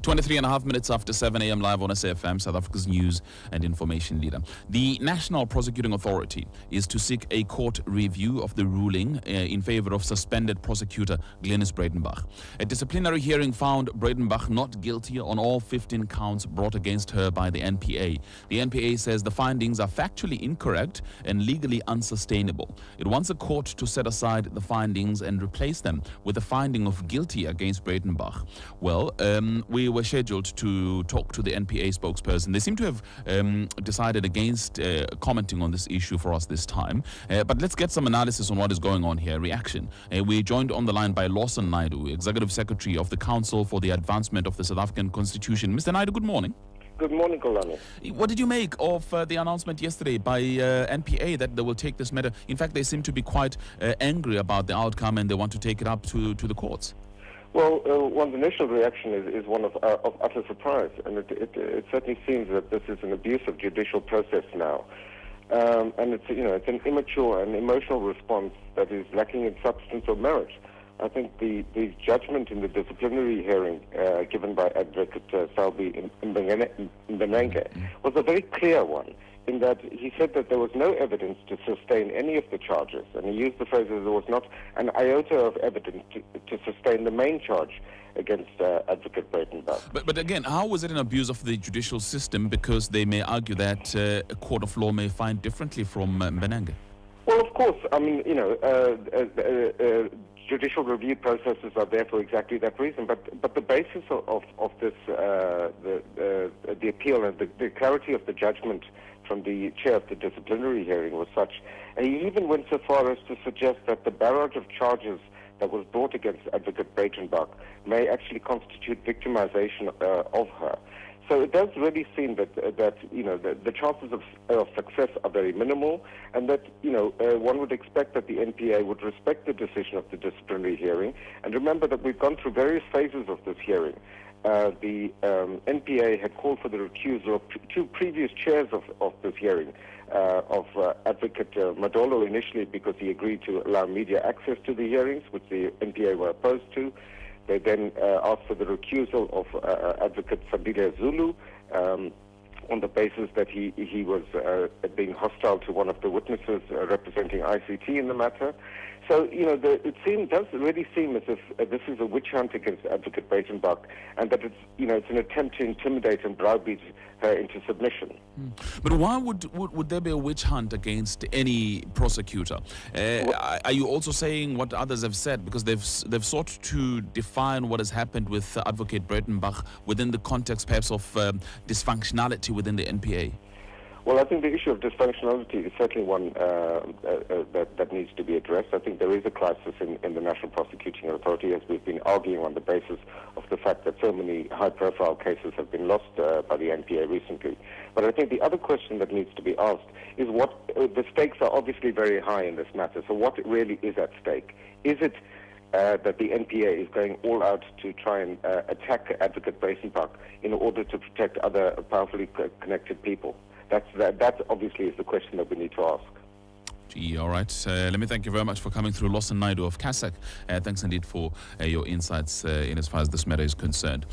23 and a half minutes after 7 a.m. live on SAFM, South Africa's news and information leader. The National Prosecuting Authority is to seek a court review of the ruling in favor of suspended prosecutor Glenys Breytenbach. A disciplinary hearing found Breytenbach not guilty on all 15 counts brought against her by the NPA. The NPA says the findings are factually incorrect and legally unsustainable. It wants a court to set aside the findings and replace them with a finding of guilty against Breytenbach. Well, we were scheduled to talk to the NPA spokesperson. They seem to have decided against commenting on this issue for us this time. But let's get some analysis on what is going on here. Reaction. We're joined on the line by Lawson Naidoo, Executive Secretary of the Council for the Advancement of the South African Constitution. Mr. Naidoo, good morning. Good morning, Kolani. What did you make of the announcement yesterday by NPA that they will take this matter? In fact, they seem to be quite angry about the outcome and they want to take it up to the courts. Well, one's initial reaction is one of utter surprise, and it certainly seems that this is an abuse of judicial process now, and it's an immature and emotional response that is lacking in substance or merit. I think the judgment in the disciplinary hearing given by Advocate Salbi Mbenenge was a very clear one, in that he said that there was no evidence to sustain any of the charges, and he used the phrase that there was not an iota of evidence to sustain the main charge against Advocate Breytenbach. But again, how was it an abuse of the judicial system? Because they may argue that a court of law may find differently from Mbenenge. Well, of course, I mean, judicial review processes are there for exactly that reason. But the basis of this, the appeal and the clarity of the judgment from the chair of the disciplinary hearing was such, and he even went so far as to suggest that the barrage of charges that was brought against Advocate Breytenbach may actually constitute victimization of her. So it does really seem that the chances of success are very minimal, and that one would expect that the NPA would respect the decision of the disciplinary hearing. And remember that we've gone through various phases of this hearing. The NPA had called for the recusal of two previous chairs of this hearing, of Advocate Madolo initially because he agreed to allow media access to the hearings, which the NPA were opposed to. They then asked for the recusal of Advocate Sabile Zulu on the basis that he was being hostile to one of the witnesses representing ICT in the matter. So, it does really seem as if this is a witch hunt against Advocate Breytenbach, and that it's an attempt to intimidate and browbeat her into submission. But why would there be a witch hunt against any prosecutor? Are you also saying what others have said? Because they've sought to define what has happened with Advocate Breytenbach within the context perhaps of dysfunctionality within the NPA. Well, I think the issue of dysfunctionality is certainly one that needs to be addressed. I think there is a crisis in the National Prosecuting Authority, as we've been arguing on the basis of the fact that so many high-profile cases have been lost by the NPA recently. But I think the other question that needs to be asked is what the stakes are obviously very high in this matter. So what really is at stake? Is it that the NPA is going all out to try and attack Advocate Breytenbach in order to protect other powerfully connected people? That obviously is the question that we need to ask. Gee, all right. Let me thank you very much for coming through. Lawson Naidoo of Casac. Thanks indeed for your insights in as far as this matter is concerned.